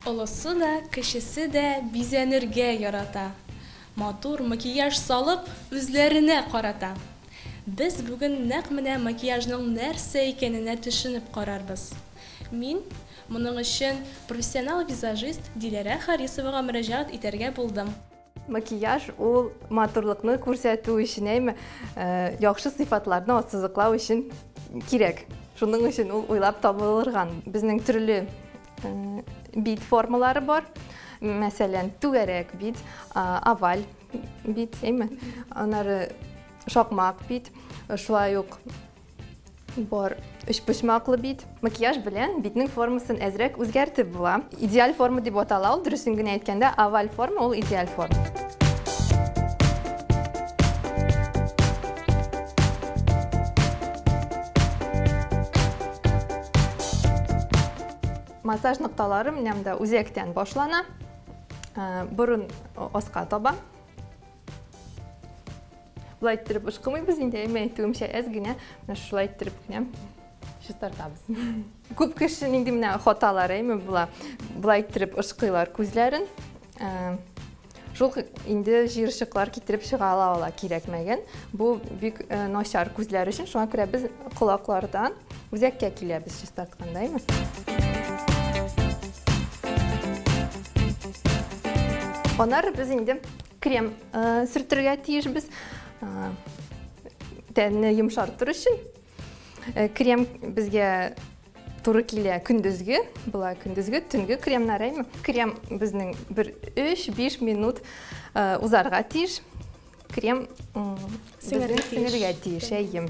Олысы да, кішісі де бизәнергә ярата. Матур макияж салып, үзләренә карата. Без бүген нәкъ менә макияжның нәрсә икәненә төшенеп карарбыз. Мин моның өчен профессионал визажист Диләрә Харисовага мөрәҗәгать итәргә булдым. Макияж ул матурлыкны күрсәтү өчен әйме, яхшы сыйфатларны ассызыклау өчен кирәк. Шуның өчен ул уйлап табылырган. Безнең төрле бит формалары бар. Мәсәлән, түгәрәк бит, оваль бит, әйме? Аннары шакмак бит, шулай ук бар өчпочмаклы бит. Макияж белән битнең формасын әзрәк үзгәртеп була. Идеаль форма дип атала ул, дөресен генә әйткәндә, оваль форма ул идеаль форма. Массаж нокталары менә үзәктән башлана. Борын аска таба. Булай иттереп ышкымыйбыз инде, әйтүемчә әз генә, менә шулай иттереп генә чистартабыз. Күп кешенең инде менә хаталары була. Булай иттереп ышкыйлар күзләрен. Шул инде җыерчыклар китереп чыга ала кирәкмәгән. Бу бик начар күзләр өчен, шуңа күрә без колаклардан үзәккә киләбез чистартканда. Аннары без инде крем сөртергә тиешбез. Тәнне йомшартыр өчен. Крем безгә туры килә көндезге, була көндезге, төнге кремнар әйме. Крем безнең 3-5 минут узарга тиеш. Крем сеңергә тиеш, әйем.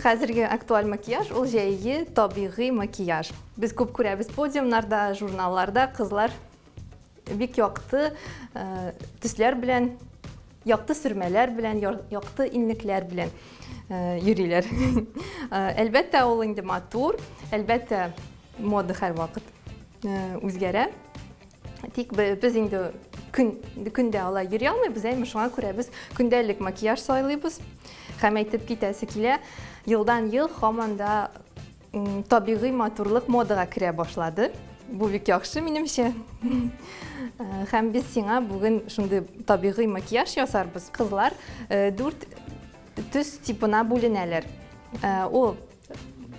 Хәзерге актуаль макияж ул җәйге табигый макияж. Без күп күрәбез подиумнарда, журналларда кызлар бик якты төсләр белән, якты сөрмәләр белән, якты иннекләр белән йөриләр. Әлбәттә ул инде матур, әлбәттә мода һәр вакыт үзгәрә. Тик без инде көндә алай йөри алмыйбыз, әйме, шуңа күрә без көндәлек макияж сайлыйбыз. Һәм әйтеп китәсе килә, елдан ел һаман да табигый матурлык модага керә башлады. Бу бик яхшы минемчә. Һәм без сиңа бүген шундый табигый макияж ясарбыз. Кызлар 4 төс типына бүленәләр. Ул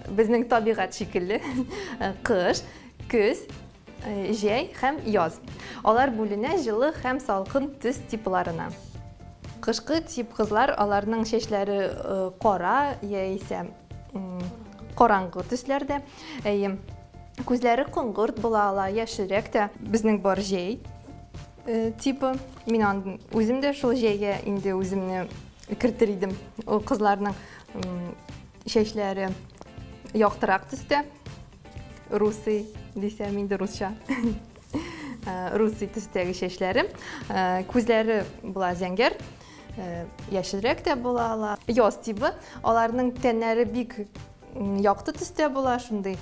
безнең табигать шикелле. Кыш, көз, җәй һәм яз. Алар бүленә җылы һәм салкын төс типларына. Кышкы тип кызлар, аларның чәчләре кара яисә караңгы төсләрдә. Күзләре коңгырт була ала, яшелрәк тә. Безнең бар җәй типы. Мин үзем дә шул җәйгә инде үземне кертер идем. Ул кызларның чәчләре яктырак төстә. Русый дисәм инде русча. Русый төстәге чәчләре. Күзләре була зәңгәр. Яшелрәк тә була ала. Яз типы. Аларның тәннәре бик якты төстә була, шундый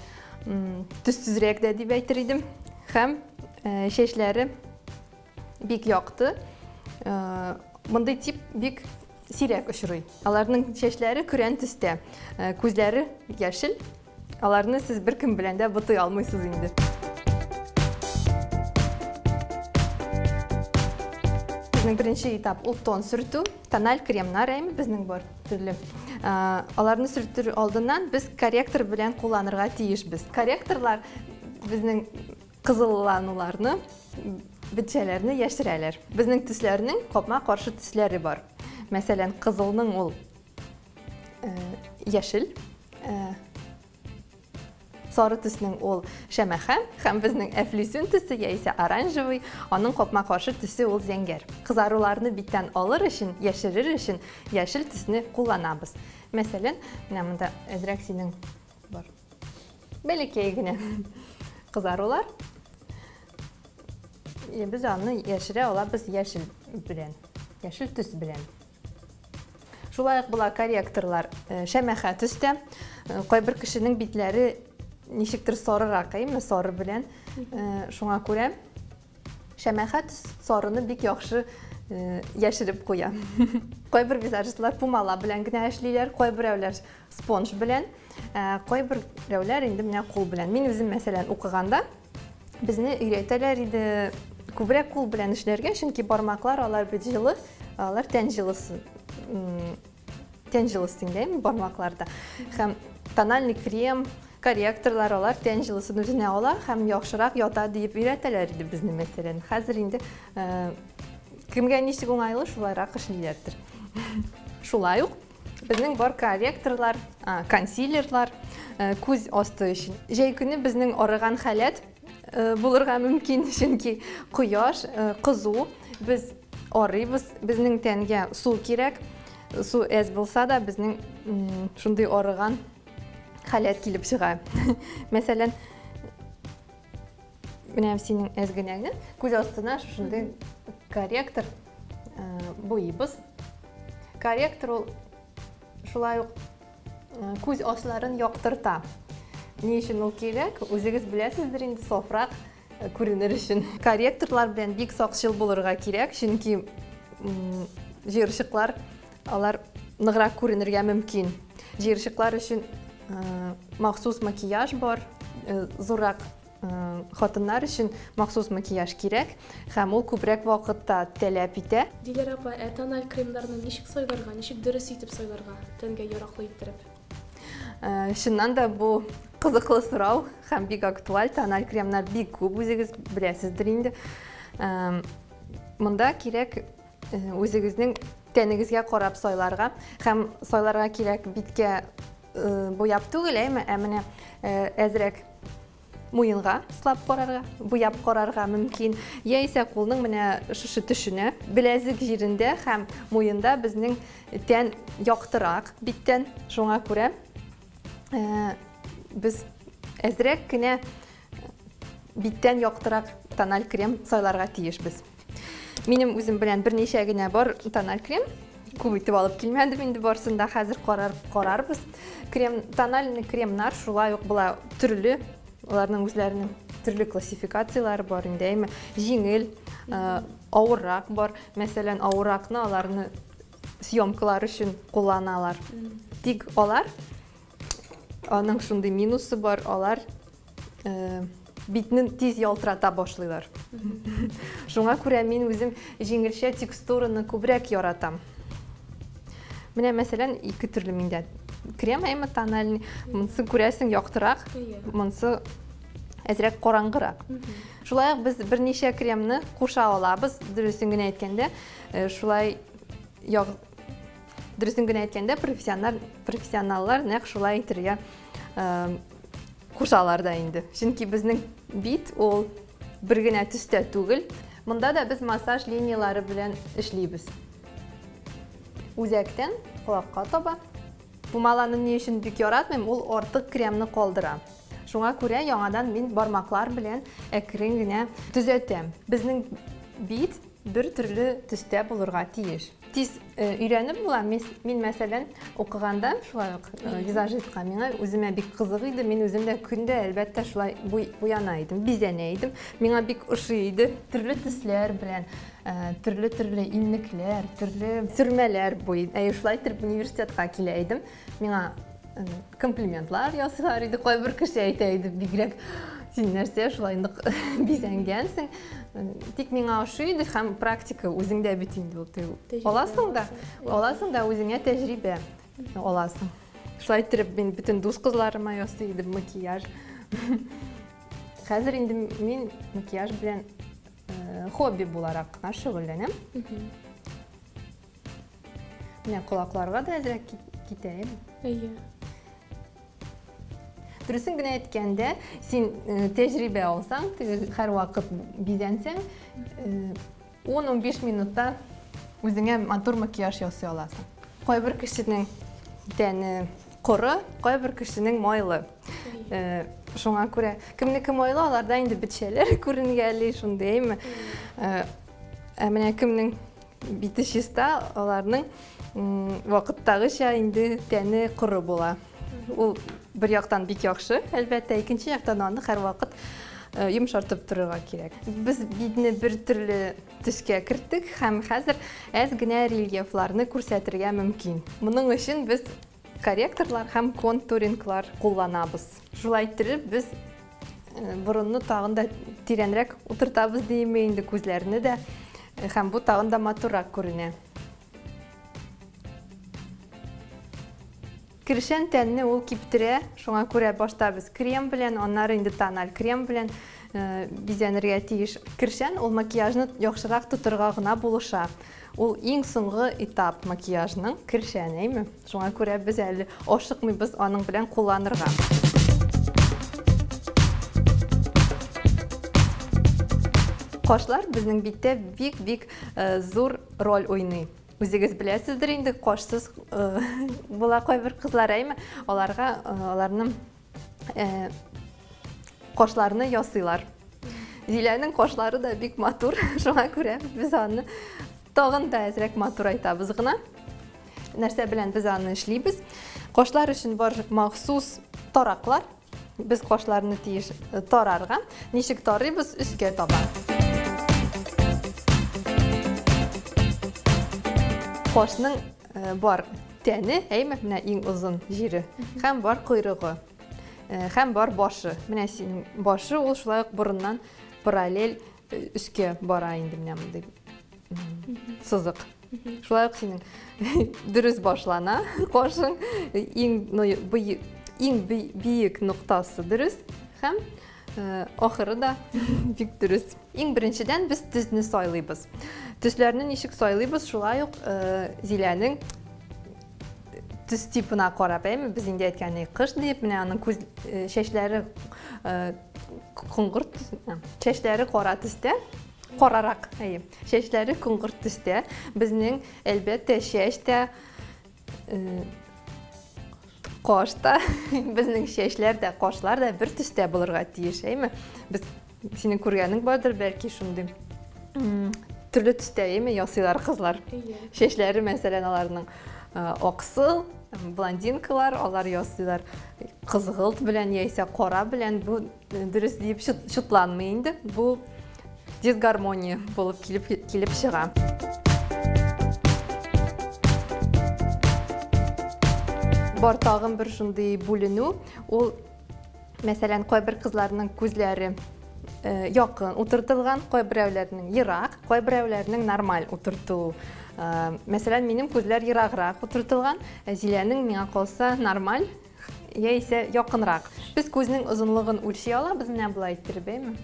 төссезрәк дә дип әйтер идем. Һәм чәчләре бик якты. Мондый тип бик сирәк очрый. Аларның чәчләре күрән төстә. Күзләре яшел. Аларны сез беркем белән дә бутый алмыйсыз инде. Безнең беренче этап ул тон сөртү. Тональ кремнар әйме безнең бар төрле. Аларны сөртер алдыннан без корректор белән кулланырга тиешбез. Корректорлар безнең кызыллануларны, битчәләрне яшерәләр. Безнең төсләрнең капма каршы төсләре бар. Мәсәлән, кызылның ул яшел, сары төснең ул шәмәхә, һәм безнең әфлисүн төсе яисә оранжевый, аның капма каршы төсе ул зәңгәр. Кызаруларны биттән алыр өчен, яшерер өчен яшел төсне кулланабыз. Мәсәлән, менә монда әзрәк синең бар. Бәләкәй генә кызарулар. Без аны яшерә алабыз яшел белән, яшел төс белән. Шулай ук була корректорлар шәмәхә төстә. Кайбер кешенең битләре ничектер сарырак, әйме, сары белән. Шуңа күрә шәмәхә төс сарыны бик яхшы яшереп куя. Кайбер визажистлар пумала белән генә эшлиләр, кайберәүләр спонж белән, кайберәүләр инде менә кул белән. Мин үзем мәсәлән укыганда безне өйрәтәләр иде күбрәк кул белән эшләргә, чөнки бармаклар алар бит җылы, алар тән җылысы. Тән җылысын дәйме бармакларда. Һәм тональный крем, корректорлар алар тән җылысын үзенә ала һәм яхшырак ята дип өйрәтәләр иде безне мәсәлән. Хәзер инде кемгә ничек уңайлы шулайрак эшлиләрдер. Шулай ук безнең бар корректорлар, консилерлар күз асты өчен. Җәй көне безнең арыган халәт булырга мөмкин, чөнки кояш, кызу, без арыйбыз, безнең тәнгә су кирәк. Су әз булса да безнең шундый арыган халәт килеп чыга. Мәсәлән, менә синең әз генә күз астына шундый корректор буйбыз. Корректор ул шулай ук күз асларын яктырта. Ни өчен ул кирәк? Үзегез беләсездер инде, сафрак күренер өчен. Корректорлар белән бик сакчыл булырга кирәк, чөнки җыерчыклар алар ныграк күренергә мөмкин. Җыерчыклар өчен махсус макияж бар, зурак хатыннар өчен махсус макияж кирәк, һәм ул күбрәк вакытта таләп итә. Диләр апа, тональ кремнарны ничек сайларга, ничек дөрес итеп сайларга, тәнгә яраклы иттереп? Шуннан да бу кызыклы сорау һәм бик актуаль. Тональ кремнар бик күп, үзегез беләсездер инде. Монда кирәк үзегезнең тәнегезгә карап сайларга һәм сайларга кирәк биткә буяп түгел, менә әзрәк муенга сылап карарга, буяп карарга мөмкин. Яисә кулның менә шушы төшенә, беләзек җирендә һәм муенда безнең тән яктырак биттән, шуңа күрә без әзрәк кенә биттән яктырак тональ крем сайларга тиешбез. Минем үзем белән берничә генә бар тональ крем. Күп итеп алып килмәдем инде, барсын да хәзер карарбыз. Тональный кремнар шулай ук була төрле, аларның үзләренең төрле классификацияләре бар инде. Җиңел, авыррак бар. Мәсәлән, авырракны аларны съемкалар өчен кулланалар. Тик алар аның шундый минусы бар, алар битне тиз ялтырата башлыйлар. Шуңа күрә мин үзем җиңелчә текстураны күбрәк яратам. Менә мәсәлән, ике төрле миндә крем, тональный, монсы күрәсең яктырак, монсы әзрәк караңгырак. Шулай ук без берничә кремны куша алабыз, дөресен генә әйткәндә, шулай дөресен генә әйткәндә профессионаллар нәкъ шулай итәргә кушалар да инде. Чөнки безнең бит ул бер генә төстә түгел. Монда да без массаж линиялары белән эшлибез. Үзәктән колакка таба. Пумаланы ни өчен бик яратмыйм, ул артык кремны калдыра. Шуңа күрә яңадан мин бармаклар белән әкрен генә төзәтәм. Безнең бит бер төрле төстә булырга тиеш. Тиз өйрәнеп була. Мин мәсәлән укыганда шулай ук визажистка миңа үземә бик кызык иде. Мин үзем дә көндә әлбәттә шулай буяна идем, бизәнә идем. Миңа бик ошый иде. Төрле төсләр белән, төрле иннекләр, төрле сөрмәләр буй. Шулай итеп университетка килә идем. Миңа комплиментлар ясыйлар иде. Кайбер кеше әйтә иде, бигрәк син нәрсә шулай бизәнгәнсең. Тик миңа ошый иде һәм практика үзеңдә бит инде ул. Аласың да үзеңә тәҗрибә аласың. Шулай итеп мин бүтән дус кызларыма ясый идем макияж. Хәзер инде мин макияж белән хобби буларак шөгыльләнәм. Менә колакларга да әзрәк китәем. Дөресен генә әйткәндә, син тәҗрибә алсаң, һәр вакыт бизәнсәң, 10-15 минутта үзеңә матур макияж ясый аласың. Кайбер кешенең тәне коры, кайбер кешенең майлы. Шуңа күрә кемнеке майлы, аларда инде битшәләр күренгәли, шундыймы. Менә кемнең бите чиста, аларның вакыттагыча инде тәне коры була. Ул бер яктан бик яхшы, әлбәттә, икенче яктан аны һәр вакыт йомшартып торырга кирәк. Без бидне бер төрле төскә керттек һәм хәзер әз генә рельефларны күрсәтергә мөмкин. Моның өчен без корректорлар һәм контуринглар кулланабыз. Шулай итеп без борынны тагын да тирәнрәк утыртабыз дийме инде күзләрне дә һәм бу тагын да матуррак күренә. Киршән тәнне ул киптерә, шуңа күрә башта без крем белән, аннары инде тональ крем белән бизәнергә тиеш. Киршән ул макияжны яхшырак тотырга гына булыша. Ул иң соңгы этап макияжның киршән, әйме? Шуңа күрә без әле ашыкмыйбыз аның белән кулланырга. Кашлар безнең биттә бик зур роль уйный. Үзегез беләсездер инде, кашсыз була кайбер кызлар, әйме? Аларның кашларны ясыйлар. Зиләнең кашлары да бик матур, шуңа күрә без аны тагын да әзрәк матур айтабыз гына. Нәрсә белән без аны эшлибез? Кашлар өчен бар махсус тараклар. Без кашларны тиеш тарарга. Ничек тарыйбыз? Үскә таба. Кашның бар тәне, әйме, менә иң узын җире, һәм бар койрыгы, һәм бар башы. Менә синең башы ул шулай ук борыннан параллель үскә бара инде, менә мондай сызык. Шулай ук синең дөрес башлана, кашың иң биек ноктасы дөрес, һәм ахыры да бик дөрес. Иң беренчедән без төсне сайлыйбыз. Төсләрне ничек сайлыйбыз? Шулай ук Зиләнең төс типына карап, әйме? Без инде әйткәнне кыш дип, менә аның күз чәчләре коңгырт, чәчләре кара төстә, карарак, әйе. Чәчләре коңгырт төстә. Безнең әлбәттә чәч тә каш та, безнең чәчләр дә, кашлар да бер төстә булырга тиеш, әйме? Без синең күргәнең бардыр, бәлки шундый төрле төстә, әйме, ясыйлар кызлар. Чәчләре мәсәлән аларның аксыл, блондинкалар, алар ясыйлар кызгылт белән яисә кара белән. Бу дөрес дип шутланмый инде. Бу дисгармония булып килеп чыга. Бар тагын бер шундый бүленү, ул мәсәлән кайбер кызларның күзләре якын утыртылган, кайберәүләрнең ерак, кайберәүләрнең нормаль утыртылу. Мәсәлән, минем күзләр ераграк утыртылган, Зиләнең миңа калса нормаль яисә якынрак. Без күзнең озынлыгын үлчи алабыз, менә булай иттереп, әйме?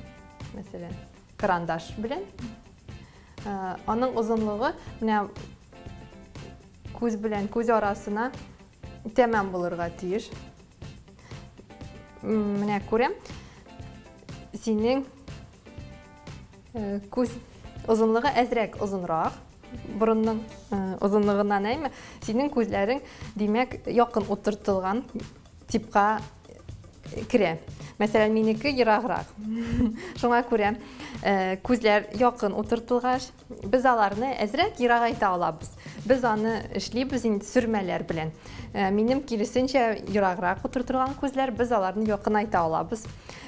Мәсәлән, карандаш белән. Аның озынлыгы менә күз белән күз арасына тәмам булырга тиеш. Менә күрәм, синең күз озынлыгы әзрәк озынрак, борынның озынлыгыннан, әйме? Синең күзләрең, димәк, якын утыртылган типка керә. Мәсәлән, минеке ераграк. Шуңа күрә күзләр якын утыртылгач, без аларны әзрәк ерагайта алабыз. Без аны эшлибез инде сөрмәләр белән. Минем киресенчә ераграк утыртылган күзләр, без аларны якынайта алабыз.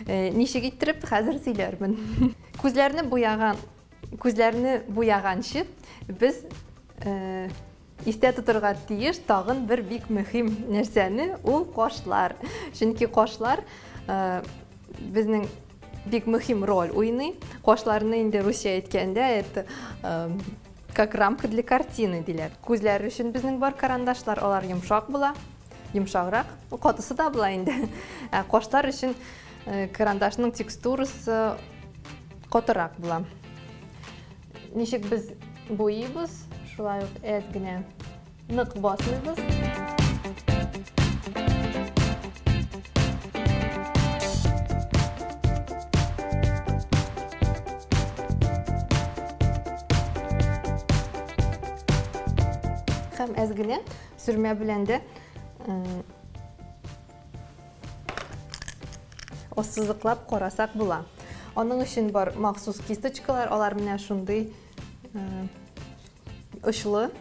Ничек иттереп хәзер сөйләрмен. Күзләрне буяганчы без истә тотырга тиеш тагын бер бик мөһим нәрсәне, ул кашлар. Чөнки кашлар безнең бик мөһим роль уйный. Кашларны инде русча әйткәндә, это как рамка для картины диләр. Күзләр өчен безнең бар карандашлар, алар йомшак була, йомшаграк, катысы да була инде. Кашлар өчен карандашның текстурасы катырак була. Ничек без буйыбыз, шулай ук әз генә нык басмыйбыз. Һәм әз генә сөрмә белән дә сызыклап карасак була. Аның өчен бар махсус кисточкалар, алар менә шундый очлы.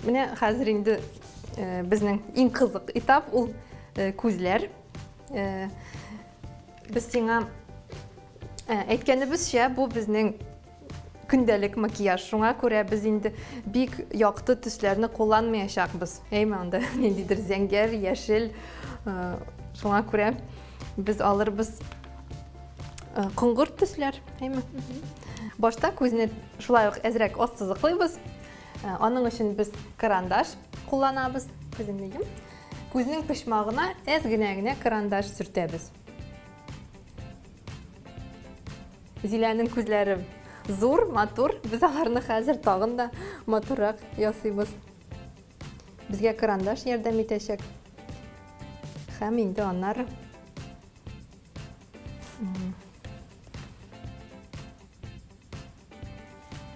Менә хәзер инде безнең иң кызык этап ул күзләр. Без сиңа әйткәнебезчә, бу безнең көндәлек макияж. Шуңа күрә без инде бик якты төсләрне кулланмаячакбыз. Әйме анда ниндидер зәңгәр, яшел. Шуңа күрә без алырбыз кыңгыр төсләр, әйме. Башта күзне шулай ук әзрәк ассызыклыйбыз. Аның өчен без карандаш кулланабыз. Күзнең пычмагына әз генә карандаш сөртәбез. Зиләнең күзләре зур, матур. Без аларны хәзер тагын да матуррак ясыйбыз. Безгә карандаш ярдәм итәчәк. Һәм инде аннары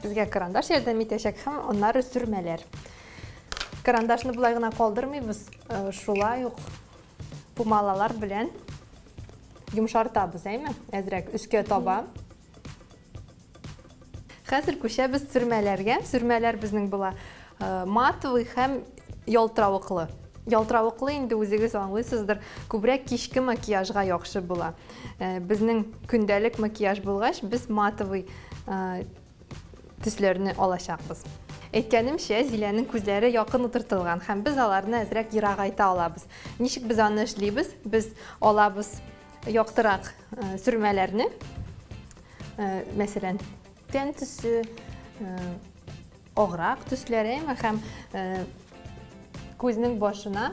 безгә карандаш ярдәм итәчәк һәм аннары сөрмәләр. Карандашны булай гына калдырмыйбыз, шулай ук пумалалар белән йомшартабыз, әйме? Әзрәк өскә таба. Хәзер күчәбез сөрмәләргә. Сөрмәләр безнең була матовый һәм ялтыравыклы. Ялтыравыклы инде үзегез аңлыйсыздыр, күбрәк кичке макияжга яхшы була. Безнең көндәлек макияж булгач, без матовый төсләрне алачакбыз. Әйткәнемчә, Зиләнең күзләре якын утыртылган һәм біз аларны әзрәк ерагайта алабыз. Ничек без аны эшлибез? Без алабыз яктырак сөрмәләрне. Мәсәлән, тән төсе, аграк төсләре һәм күзнең башына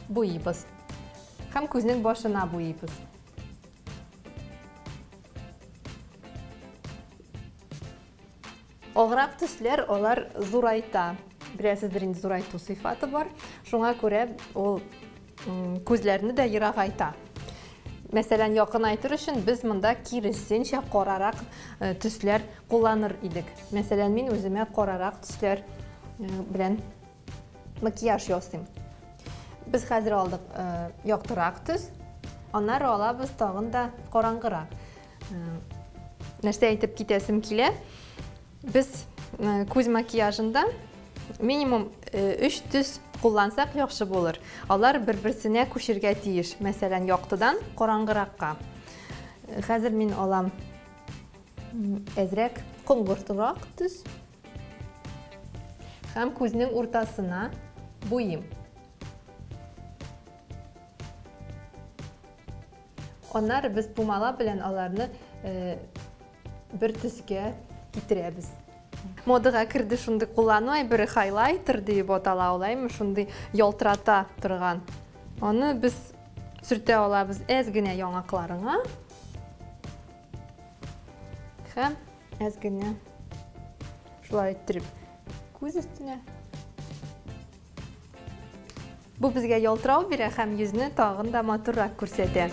буйыбыз. Һәм күзнең башына буйыбыз. Аграк төсләр алар зурайта. Беләсездер, инде зурайту сыйфаты бар. Шуңа күрә ул күзләрне дә ерагайта. Мәсәлән, якын айтыр өчен без монда киресенчә карарак төсләр кулланыр идек. Мәсәлән, мин үземә карарак төсләр белән макияж ясыйм. Без хәзер алдык яктырак төс, аннары алабыз тагын да караңгырак. Нәрсә әйтеп китәсем килә? Biz күз макияжында минимум 3 төс куллансак яхшы булыр. Алар бер-берсенә күчергә тиеш. Мәсәлән, яктыдан караңгыракка. Хәзер мин алам әзрәк коңгыртырак төс. Һәм күзнең уртасына буйым. Аннары без пумала белән аларны бер төскә китерәбез. Модага кирде шундый куллану әйбере хайлайтер дип атала улаймы, шундый ялтырата торган. Аны без сөртә алабыз әз генә яңакларыңа. Һәм әз генә шулай иттереп күз өстенә. Бу безгә ялтырау бирә һәм йөзне тагын да матуррак күрсәтә.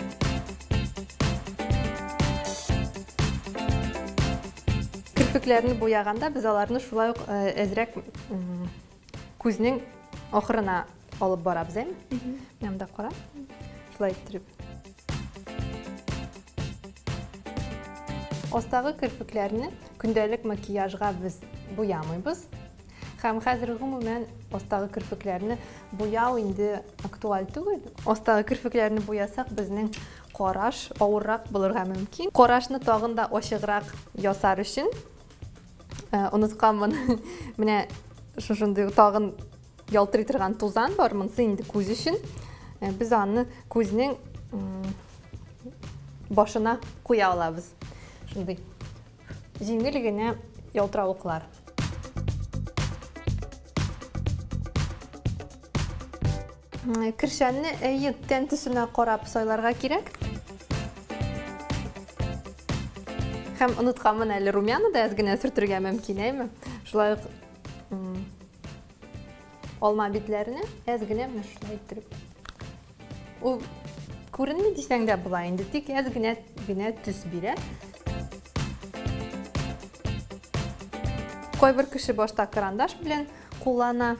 Кирпекләрне буяганда без аларны шулай ук әзрәк күзнең ахырына алып барабыз, әйме? Менә кара. Шулай иттереп. Астагы кирпекләрне көндәлек макияжга без буямыйбыз. Һәм хәзер гомумән астагы кирпекләрне буяу инде актуаль түгел. Астагы кирпекләрне буясак, безнең караш авыррак булырга мөмкин. Карашны тагын да ачыграк ясар өчен унытканмын. Менә шушындый тагын ялтырый торган тузан бар, монсы инде күз өчен. Без аны күзнең башына куя алабыз. Шундый җиңел генә ялтыравыклар. Киршәнне тән төсенә карап сайларга кирәк. Һәм унытканмын әле, румяны да әз генә сөртергә мөмкин, әйме? Шулай ук алма битләрне әз генә шулай иттереп. Ул күренми дисәң дә була инде, тик әз генә төс бирә. Кайбер кеше башта карандаш белән куллана.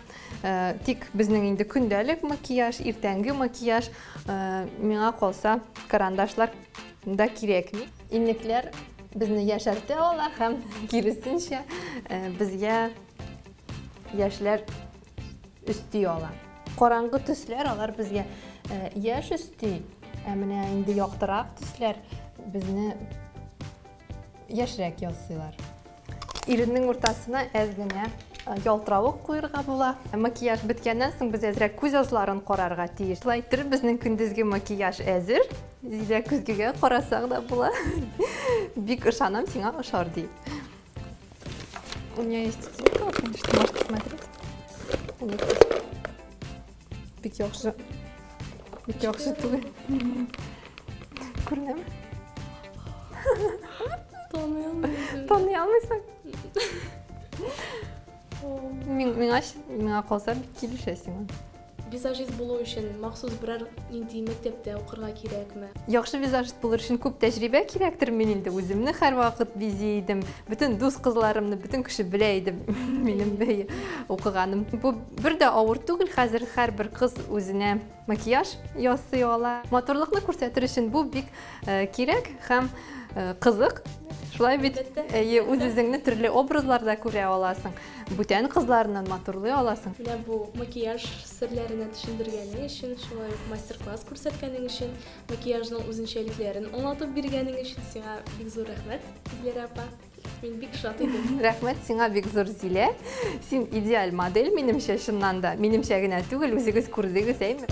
Тик безнең инде көндәлек макияж, иртәнге макияж, миңа калса карандашлар да кирәкми. Иннекләр Bizni yaşartı ola hem kirisinçe bizge yaşlar üstü ola. Qorangı tüsler olar bizge yaş üstü. Emine indi yoqtıraq tüsler bizni yaşrak yassılar. İrinin ortasına ezgine yoltravuk kuyruğa bula. Makiyaj bitkenden soң biz ezrek көз yazlарын qorarga тиеш. Шулайтыр безнең көндезге макияж әзер. Зилә күзгегә карасак да була. Бик ышанам сиңа ошар дип. У меня есть зеркало, конечно, можете смотреть. Бик яхшы. Бик яхшы түгел. Күренәме? Таный алмыйсың. Миңа калса бик килешәсең. Визажист булу өчен махсус берәр нинди мәктәптә укырга кирәкме? Яхшы визажист булыр өчен күп тәҗрибә кирәктер. Мин инде үземне һәрвакыт бизидем. Бүтән дус кызларымны бүтән кеше белә иде минем бәй укыганым. Бу бер дә авыр түгел. Хәзер һәрбер кыз үзенә макияж ясый ала. Матурлыкны күрсәтер өчен бу бик кирәк һәм кызык. Шулай бит үз-үзеңне төрле образларда күрә аласың. Бүтән кызларынан матурлый аласың. Менә бу макияж серләренә төшендергәнең өчен, шулай ук мастер-класс күрсәткәнең өчен, макияжның үзенчәлекләрен аңлатып биргәнең өчен сиңа бик зур рәхмәт, Зилә апа. Мин бик шат идем. Рәхмәт сиңа бик зур, Зилә. Син идеаль модель минемчә, чыннан да. Минемчә генә түгел, үзегез күрдегез, әйме?